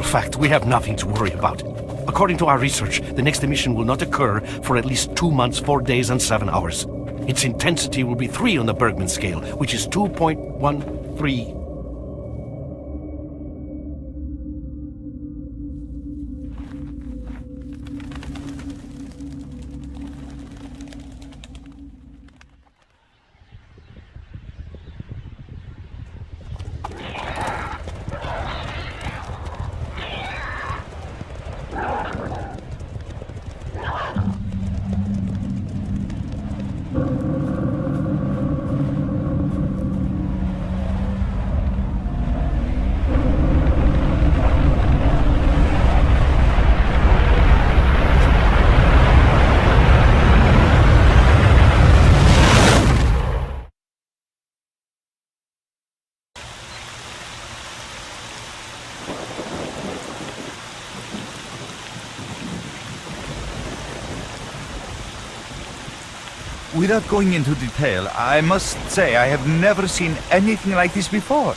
fact, we have nothing to worry about. According to our research, the next emission will not occur for at least 2 months, 4 days, and 7 hours. Its intensity will be 3 on the Bergman scale, which is 2.13. Without going into detail, I must say I have never seen anything like this before.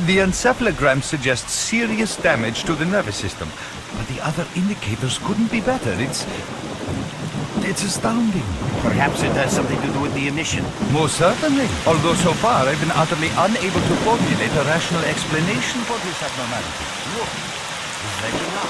The encephalogram suggests serious damage to the nervous system, but the other indicators couldn't be better. It's astounding. Perhaps it has something to do with the emission. Most certainly. Although so far I've been utterly unable to formulate a rational explanation for this abnormality. Look, it's lighting up.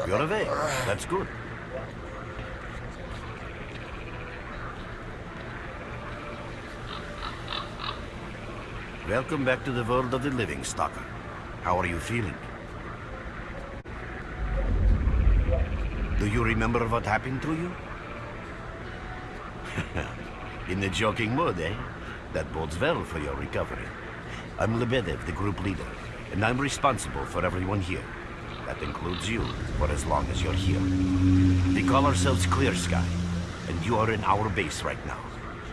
You're awake. That's good. Welcome back to the world of the living, Stalker. How are you feeling? Do you remember what happened to you? In the joking mood, eh? That bodes well for your recovery. I'm Lebedev, the group leader, and I'm responsible for everyone here. That includes you, for as long as you're here. We call ourselves Clear Sky, and you are in our base right now.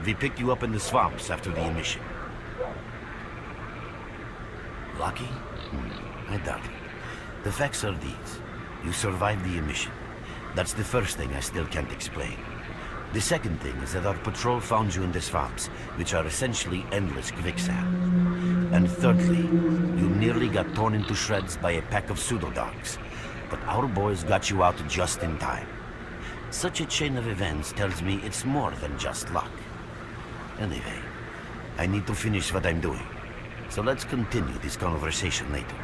We picked you up in the swamps after the emission. Lucky? I doubt it. The facts are these. You survived the emission. That's the first thing I still can't explain. The second thing is that our patrol found you in the swamps, which are essentially endless quicksand. And thirdly, you nearly got torn into shreds by a pack of pseudo-dogs. But our boys got you out just in time. Such a chain of events tells me it's more than just luck. Anyway, I need to finish what I'm doing. So let's continue this conversation later.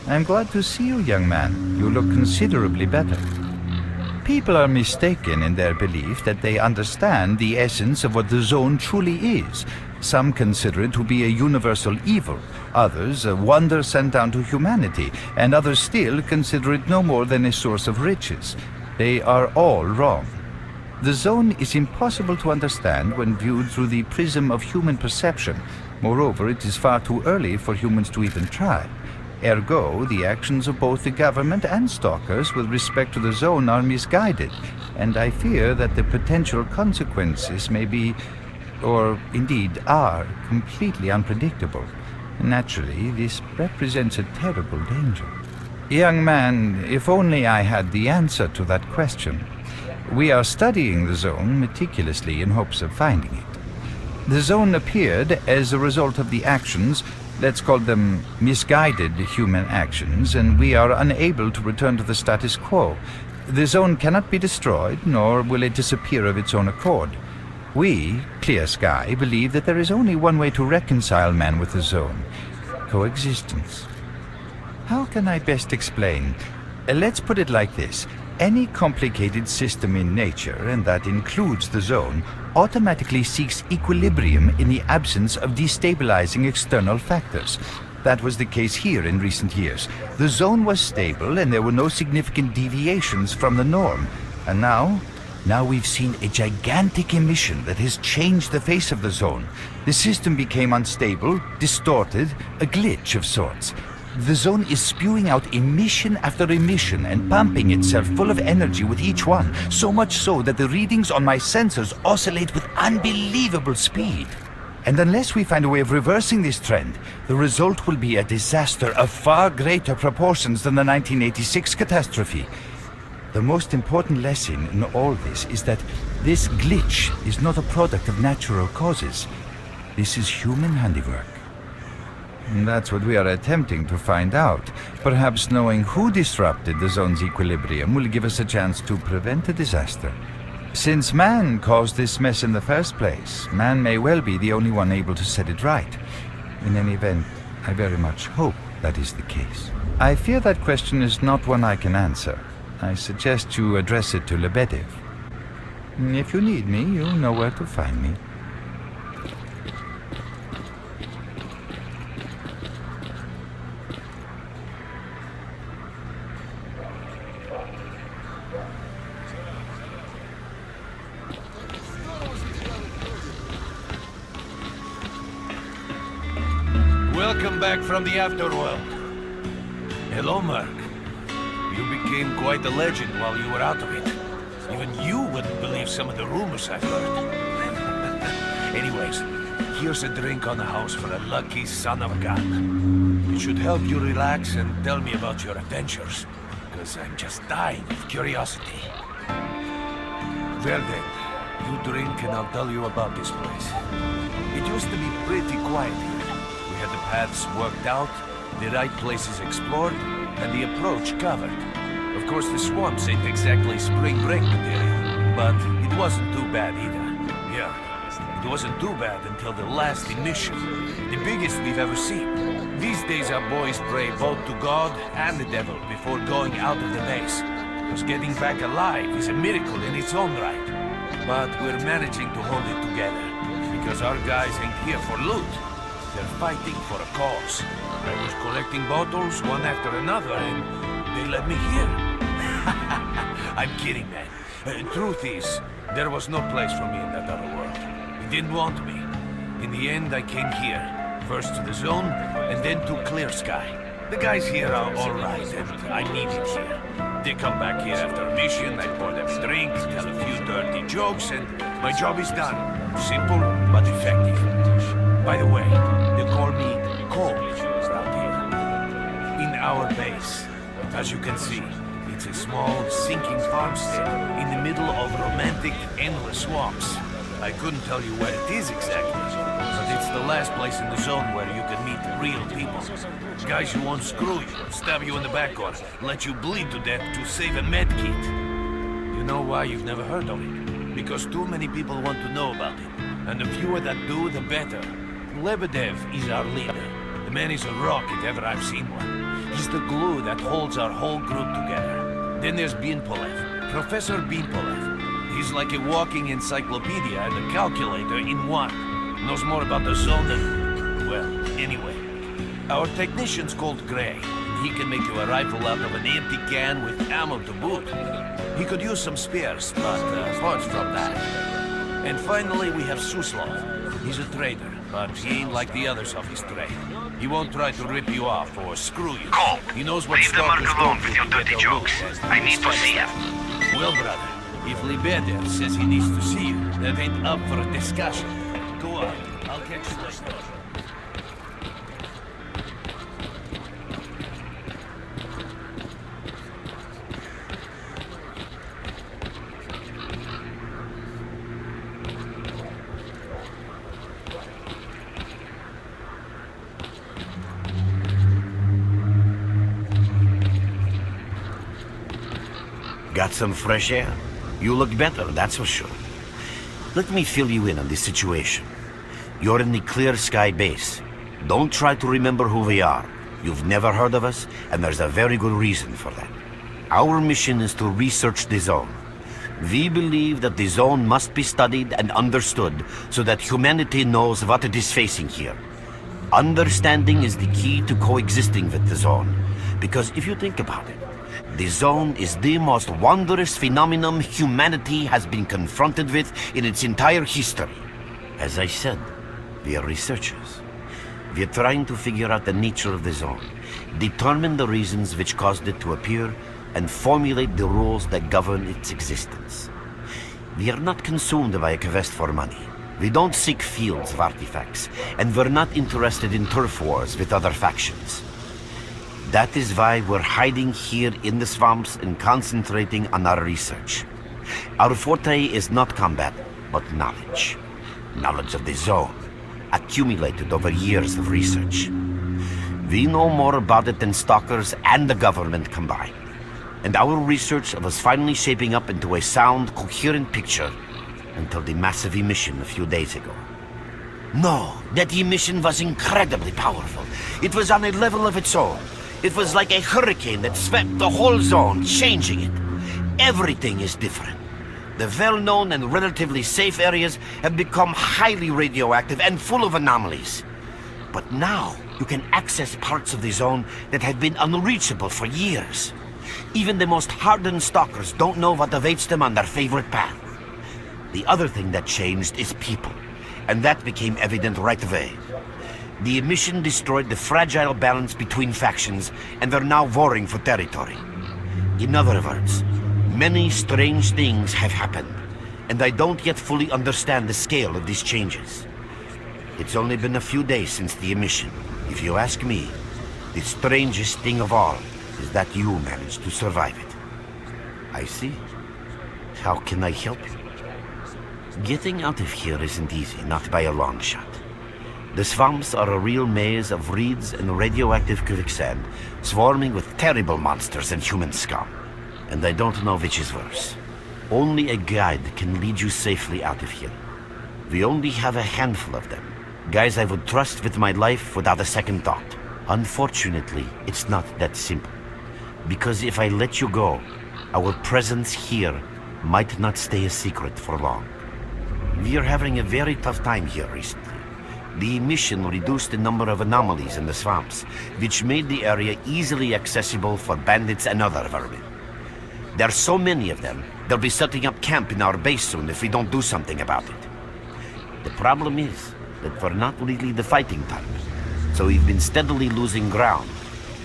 I'm glad to see you, young man. You look considerably better. People are mistaken in their belief that they understand the essence of what the Zone truly is. Some consider it to be a universal evil, others a wonder sent down to humanity, and others still consider it no more than a source of riches. They are all wrong. The Zone is impossible to understand when viewed through the prism of human perception. Moreover, it is far too early for humans to even try. Ergo, the actions of both the government and stalkers with respect to the Zone are misguided, and I fear that the potential consequences may be, or indeed are, completely unpredictable. Naturally, this represents a terrible danger. Young man, if only I had the answer to that question. We are studying the zone meticulously in hopes of finding it. The zone appeared as a result of the actions, let's call them misguided human actions, and we are unable to return to the status quo. The zone cannot be destroyed, nor will it disappear of its own accord. We, Clear Sky, believe that there is only one way to reconcile man with the zone: coexistence. How can I best explain? Let's put it like this. Any complicated system in nature, and that includes the zone, automatically seeks equilibrium in the absence of destabilizing external factors. That was the case here in recent years. The zone was stable and there were no significant deviations from the norm. And now we've seen a gigantic emission that has changed the face of the zone. The system became unstable, distorted, a glitch of sorts. The zone is spewing out emission after emission and pumping itself full of energy with each one, so much so that the readings on my sensors oscillate with unbelievable speed. And unless we find a way of reversing this trend, the result will be a disaster of far greater proportions than the 1986 catastrophe. The most important lesson in all this is that this glitch is not a product of natural causes. This is human handiwork. And that's what we are attempting to find out. Perhaps knowing who disrupted the zone's equilibrium will give us a chance to prevent a disaster. Since man caused this mess in the first place, man may well be the only one able to set it right. In any event, I very much hope that is the case. I fear that question is not one I can answer. I suggest you address it to Lebedev. If you need me, you know where to find me. Welcome back from the afterworld. Hello, Merc. You became quite a legend while you were out of it. Even you wouldn't believe some of the rumors I've heard. Anyways, here's a drink on the house for a lucky son of a gun. It should help you relax and tell me about your adventures, because I'm just dying of curiosity. Well then, you drink and I'll tell you about this place. It used to be pretty quiet here. We had the paths worked out, the right places explored, and the approach covered. Of course, the swamps ain't exactly spring break material, but it wasn't too bad either. Yeah, it wasn't too bad until the last emission, the biggest we've ever seen. These days our boys pray both to God and the devil before going out of the base, because getting back alive is a miracle in its own right. But we're managing to hold it together, because our guys ain't here for loot. They're fighting for a cause. I was collecting bottles one after another, and they let me here. I'm kidding, man. Truth is, there was no place for me in that other world. He didn't want me. In the end, I came here. First to the zone, and then to Clear Sky. The guys here are all right, and I need it here. They come back here after a mission, I pour them a drink, tell a few dirty jokes, and my job is done. Simple, but effective. By the way, they call me Cole around here. In our base, as you can see, it's a small, sinking farmstead in the middle of romantic, endless swamps. I couldn't tell you where it is exactly, but it's the last place in the zone where you can meet real people. Guys who won't screw you, stab you in the back, or let you bleed to death to save a med kit. You know why you've never heard of it? Because too many people want to know about it, and the fewer that do, the better. Lebedev is our leader. The man is a rock if ever I've seen one. He's the glue that holds our whole group together. Then there's Binpolev, Professor Binpolev. He's like a walking encyclopedia and a calculator in one. Knows more about the zone than... well, anyway. Our technician's called Gray. He can make you a rifle out of an empty can with ammo to boot. He could use some spares, but apart from that... And finally, we have Suslov. He's a trader, but he ain't like the others of his trade. He won't try to rip you off or screw you. Cole, He knows what leave the stalkers Merc alone don't with do your to get dirty their jokes. loot, as I they need to see him. Well, brother, if Lebedev says he needs to see you, that ain't up for a discussion. Go on, I'll catch you later. Got some fresh air? You look better, that's for sure. Let me fill you in on this situation. You're in the Clear Sky base. Don't try to remember who we are. You've never heard of us, and there's a very good reason for that. Our mission is to research the zone. We believe that the zone must be studied and understood so that humanity knows what it is facing here. Understanding is the key to coexisting with the zone. Because if you think about it, the zone is the most wondrous phenomenon humanity has been confronted with in its entire history. As I said, we are researchers. We are trying to figure out the nature of the zone, determine the reasons which caused it to appear, and formulate the rules that govern its existence. We are not consumed by a quest for money. We don't seek fields of artifacts, and we're not interested in turf wars with other factions. That is why we're hiding here in the swamps and concentrating on our research. Our forte is not combat, but knowledge. Knowledge of the zone, accumulated over years of research. We know more about it than stalkers and the government combined. And our research was finally shaping up into a sound, coherent picture until the massive emission a few days ago. No, that emission was incredibly powerful. It was on a level of its own. It was like a hurricane that swept the whole zone, changing it. Everything is different. The well-known and relatively safe areas have become highly radioactive and full of anomalies. But now, you can access parts of the zone that have been unreachable for years. Even the most hardened stalkers don't know what awaits them on their favorite path. The other thing that changed is people, and that became evident right away. The emission destroyed the fragile balance between factions, and they're now warring for territory. In other words, many strange things have happened, and I don't yet fully understand the scale of these changes. It's only been a few days since the emission. If you ask me, the strangest thing of all is that you managed to survive it. I see. How can I help you? Getting out of here isn't easy, not by a long shot. The swamps are a real maze of reeds and radioactive quicksand, swarming with terrible monsters and human scum. And I don't know which is worse. Only a guide can lead you safely out of here. We only have a handful of them. Guys I would trust with my life without a second thought. Unfortunately, it's not that simple. Because if I let you go, our presence here might not stay a secret for long. We are having a very tough time here recently. The emission reduced the number of anomalies in the swamps, which made the area easily accessible for bandits and other vermin. There are so many of them, they'll be setting up camp in our base soon if we don't do something about it. The problem is that we're not really the fighting type, so we've been steadily losing ground.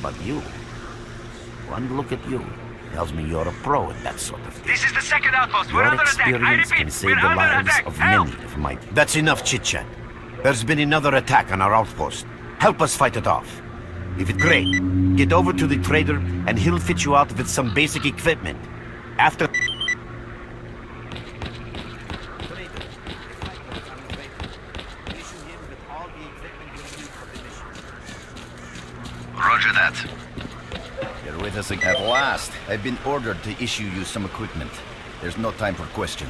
But you, one look at you, tells me you're a pro in that sort of thing. This is the second outpost. We're Your under attack. I experience repeat, can save we're the under lives attack. of Help! many of my... That's enough chit-chat. There's been another attack on our outpost. Help us fight it off. If it's great, get over to the trader and he'll fit you out with some basic equipment. After... Roger that. You're with us again. At last, I've been ordered to issue you some equipment. There's no time for question.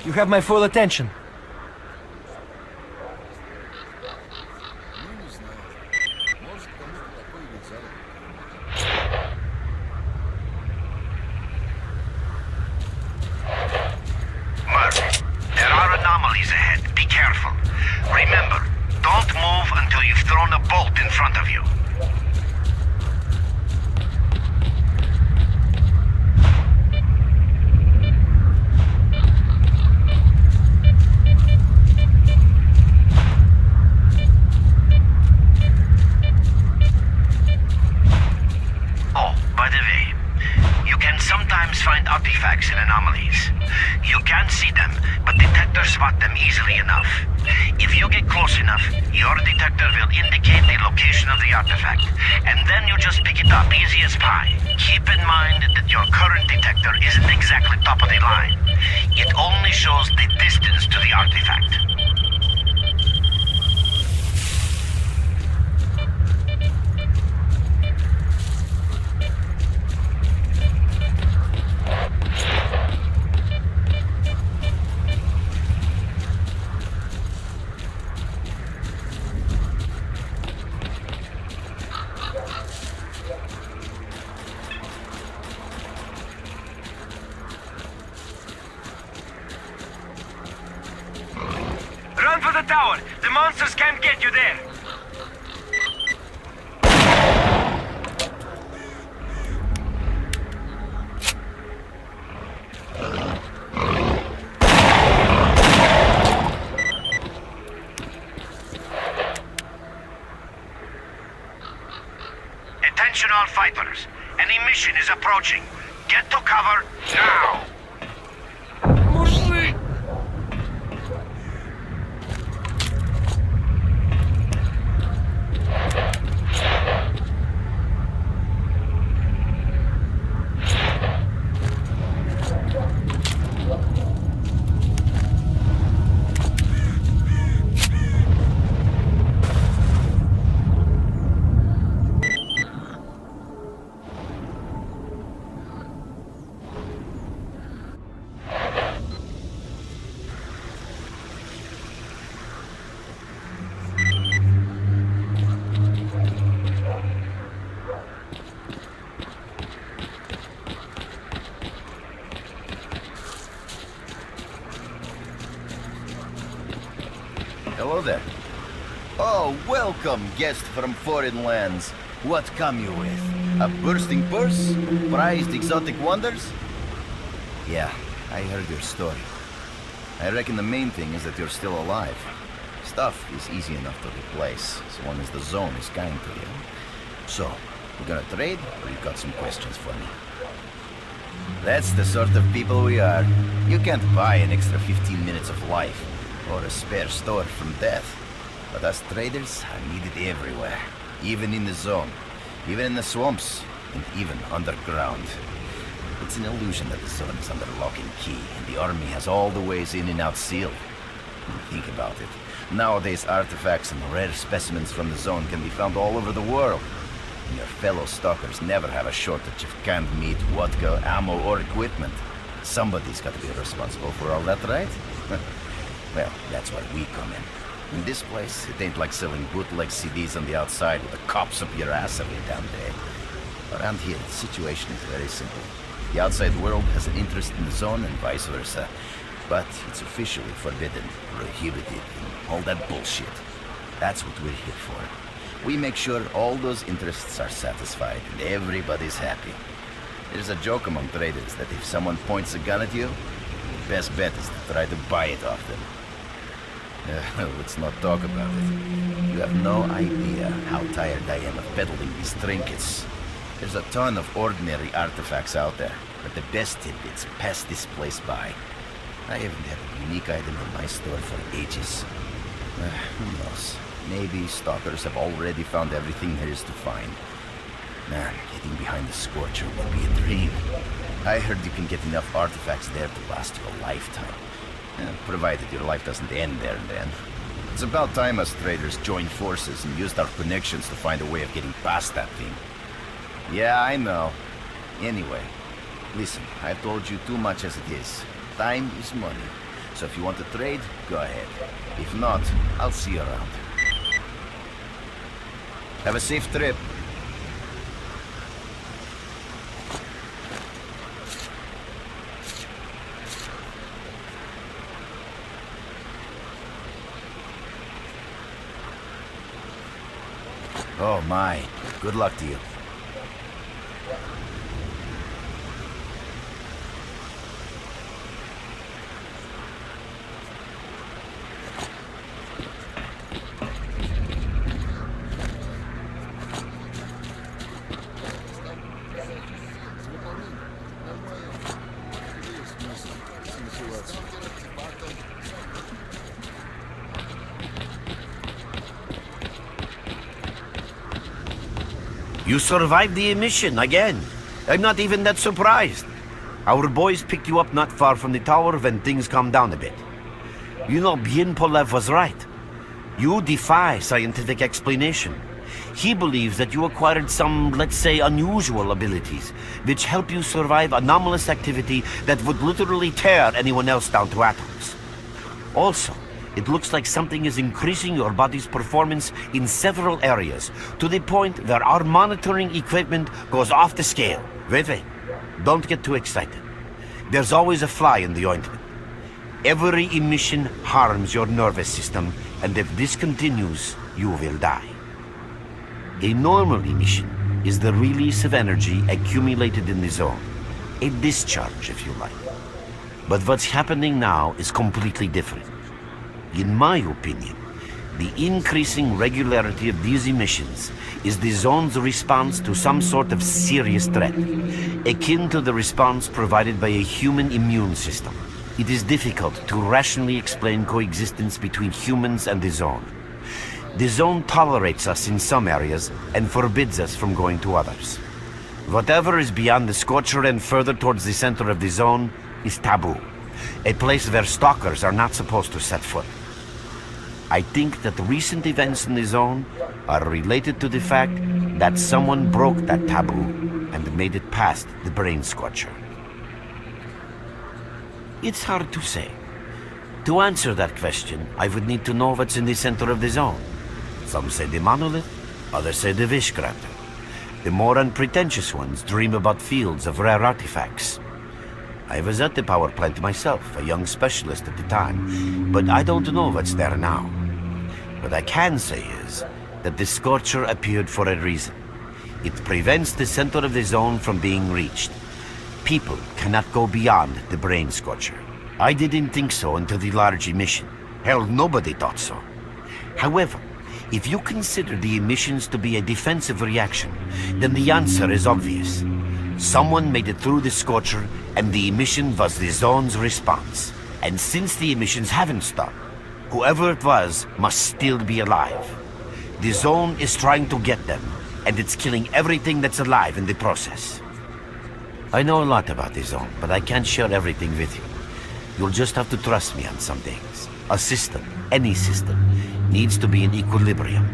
You have my full attention. Mark, there are anomalies ahead. Be careful. Remember, don't move until you've thrown a bolt in front of you. Oh, by the way, you can sometimes find artifacts in anomalies. You can't see them, but detectors spot them easily enough. If you get close enough, your detector will indicate the location of the artifact, and then you just pick it up, easy as pie. Keep in mind that your current detector isn't exactly top of the line. It only shows the distance to the artifact. Run for the tower! The monsters can't get you there! Attention all fighters. An emission is approaching. Get to cover now! Hello there. Oh, welcome, guest from foreign lands. What come you with? A bursting purse? Prized exotic wonders? Yeah, I heard your story. I reckon the main thing is that you're still alive. Stuff is easy enough to replace, as long as the zone is kind to you. So, you gonna trade, or you got some questions for me? That's the sort of people we are. You can't buy an extra 15 minutes of life, or a spare store from death. But us traders are needed everywhere. Even in the zone. Even in the swamps. And even underground. It's an illusion that the zone is under lock and key, and the army has all the ways in and out sealed. Think about it. Nowadays, artifacts and rare specimens from the zone can be found all over the world. And your fellow stalkers never have a shortage of canned meat, vodka, ammo, or equipment. Somebody's got to be responsible for all that, right? Well, that's where we come in. In this place, it ain't like selling bootleg CDs on the outside with the cops up your ass every damn day. Around here, the situation is very simple. The outside world has an interest in the zone and vice versa. But it's officially forbidden, prohibited, and all that bullshit. That's what we're here for. We make sure all those interests are satisfied and everybody's happy. There's a joke among traders that if someone points a gun at you, the best bet is to try to buy it off them. Let's not talk about it. You have no idea how tired I am of peddling these trinkets. There's a ton of ordinary artifacts out there, but the best tidbits pass this place by. I haven't had a unique item in my store for ages. Who knows? Maybe stalkers have already found everything there is to find. Man, getting behind the Scorcher would be a dream. I heard you can get enough artifacts there to last you a lifetime. Provided your life doesn't end there and then. It's about time us traders joined forces and used our connections to find a way of getting past that thing. Yeah, I know. Anyway, listen, I've told you too much as it is. Time is money. So if you want to trade, go ahead. If not, I'll see you around. Have a safe trip. Oh my, good luck to you. You survived the emission again. I'm not even that surprised. Our boys picked you up not far from the tower when things calmed down a bit. You know, Bien Polev was right. You defy scientific explanation. He believes that you acquired some, let's say, unusual abilities, which help you survive anomalous activity that would literally tear anyone else down to atoms. Also, it looks like something is increasing your body's performance in several areas, to the point where our monitoring equipment goes off the scale. Wait. Don't get too excited. There's always a fly in the ointment. Every emission harms your nervous system, and if this continues, you will die. A normal emission is the release of energy accumulated in the zone. A discharge, if you like. But what's happening now is completely different. In my opinion, the increasing regularity of these emissions is the zone's response to some sort of serious threat, akin to the response provided by a human immune system. It is difficult to rationally explain coexistence between humans and the zone. The zone tolerates us in some areas and forbids us from going to others. Whatever is beyond the Scorcher and further towards the center of the zone is taboo, a place where stalkers are not supposed to set foot. I think that recent events in the zone are related to the fact that someone broke that taboo and made it past the brain scorcher. It's hard to say. To answer that question, I would need to know what's in the center of the zone. Some say the monolith, others say the Vishkrater. The more unpretentious ones dream about fields of rare artifacts. I was at the power plant myself, a young specialist at the time, but I don't know what's there now. What I can say is that the Scorcher appeared for a reason. It prevents the center of the zone from being reached. People cannot go beyond the brain Scorcher. I didn't think so until the large emission. Hell, nobody thought so. However, if you consider the emissions to be a defensive reaction, then the answer is obvious. Someone made it through the Scorcher, and the emission was the zone's response. And since the emissions haven't stopped, whoever it was must still be alive. The zone is trying to get them, and it's killing everything that's alive in the process. I know a lot about the zone, but I can't share everything with you. You'll just have to trust me on some things. A system, any system, needs to be in equilibrium.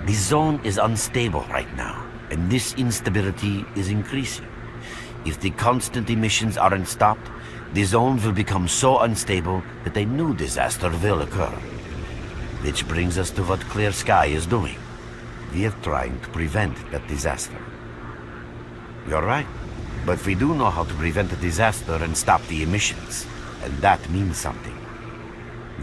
The zone is unstable right now, and this instability is increasing. If the constant emissions aren't stopped, the zone will become so unstable that a new disaster will occur. Which brings us to what Clear Sky is doing. We are trying to prevent that disaster. You're right, but we do know how to prevent a disaster and stop the emissions, and that means something.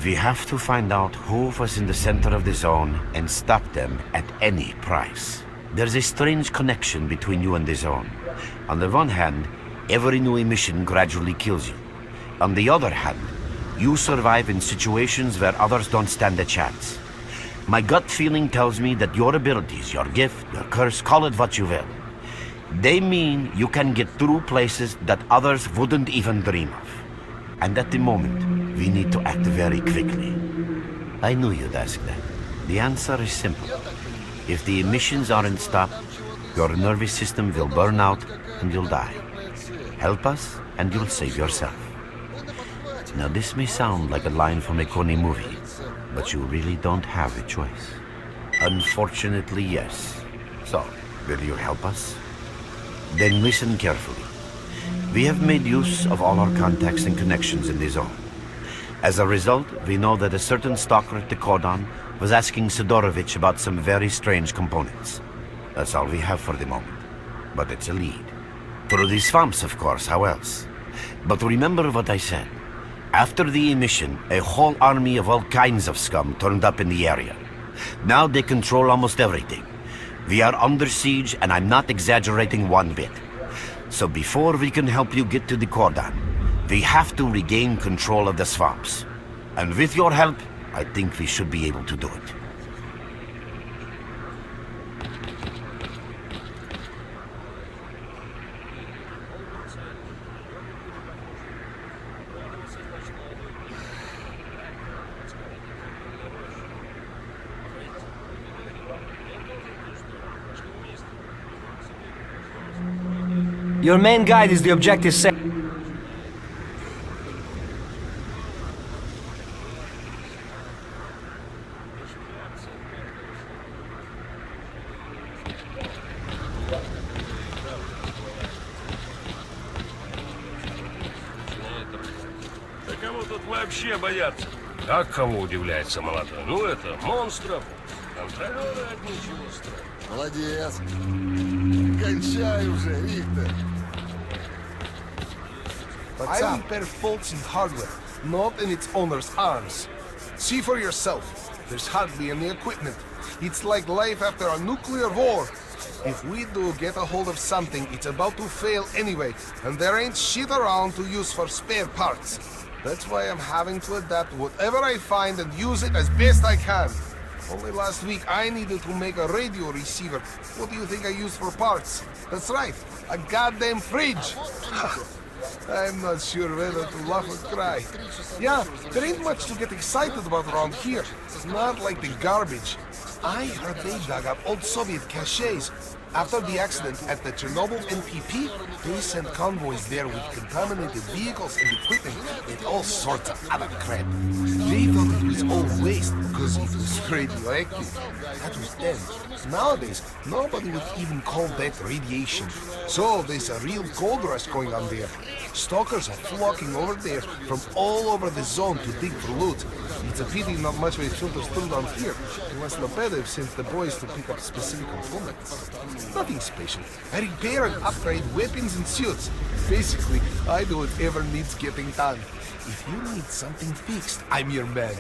We have to find out who was in the center of the zone and stop them at any price. There's a strange connection between you and the zone. On the one hand, every new emission gradually kills you. On the other hand, you survive in situations where others don't stand a chance. My gut feeling tells me that your abilities, your gift, your curse, call it what you will, they mean you can get through places that others wouldn't even dream of. And at the moment, we need to act very quickly. I knew you'd ask that. The answer is simple. If the emissions aren't stopped, your nervous system will burn out and you'll die. Help us and you'll save yourself. Now this may sound like a line from a corny movie, but you really don't have a choice. Unfortunately, yes. So, will you help us? Then listen carefully. We have made use of all our contacts and connections in the zone. As a result, we know that a certain stalker at the cordon was asking Sidorovich about some very strange components. That's all we have for the moment. But it's a lead. Through the swamps, of course, how else? But remember what I said. After the emission, a whole army of all kinds of scum turned up in the area. Now they control almost everything. We are under siege, and I'm not exaggerating one bit. So before we can help you get to the cordon, we have to regain control of the swamps. And with your help, I think we should be able to do it. Your main guide is the objective set. Да кого тут вообще бояться? Как кого удивляется молодой? Ну это, монстров. Контролеры от ничего стоят. Молодец. Кончай уже, Виктор. I repair faults in hardware, not in its owner's arms. See for yourself. There's hardly any equipment. It's like life after a nuclear war. If we do get a hold of something, it's about to fail anyway, and there ain't shit around to use for spare parts. That's why I'm having to adapt whatever I find and use it as best I can. Only last week I needed to make a radio receiver. What do you think I used for parts? That's right, a goddamn fridge. I'm not sure whether to laugh or cry. Yeah, there ain't much to get excited about around here. Not like the garbage. I heard they dug up old Soviet caches. After the accident at the Chernobyl NPP, they sent convoys there with contaminated vehicles and equipment and all sorts of other crap. They thought it was all waste because it was radioactive. That was then. Nowadays, nobody would even call that radiation. So there's a real gold rush going on there. Stalkers are flocking over there from all over the zone to dig for loot. It's a pity not much of it filters through down here, unless Lebedev sends the boys to pick up specific components. Nothing special. I repair and upgrade weapons and suits. Basically, I do whatever needs getting done. If you need something fixed, I'm your man.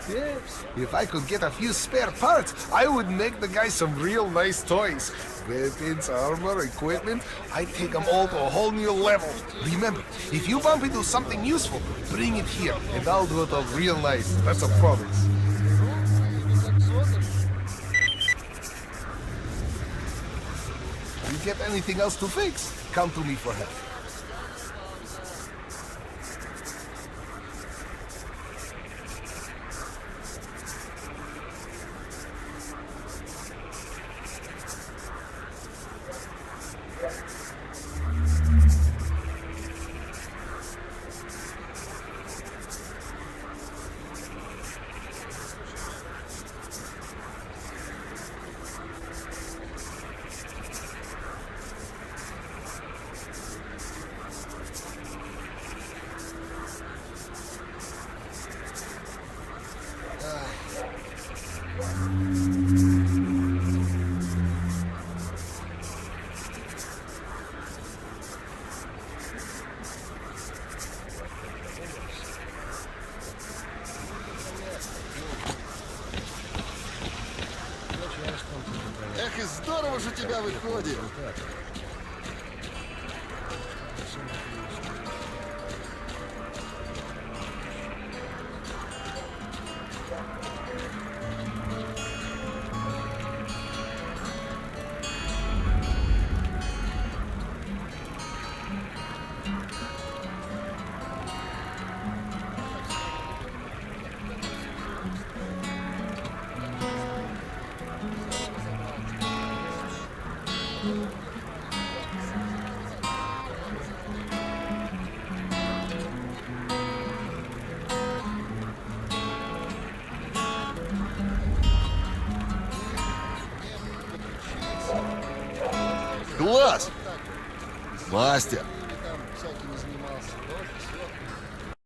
Yeah, if I could get a few spare parts, I would make the guys some real nice toys. Weapons, armor, equipment, I take them all to a whole new level. Remember, if you bump into something useful, bring it here, and I'll do it all real nice. That's a promise. You get anything else to fix? Come to me for help. Эх, и здорово же у тебя выходит. Класс! Мастер!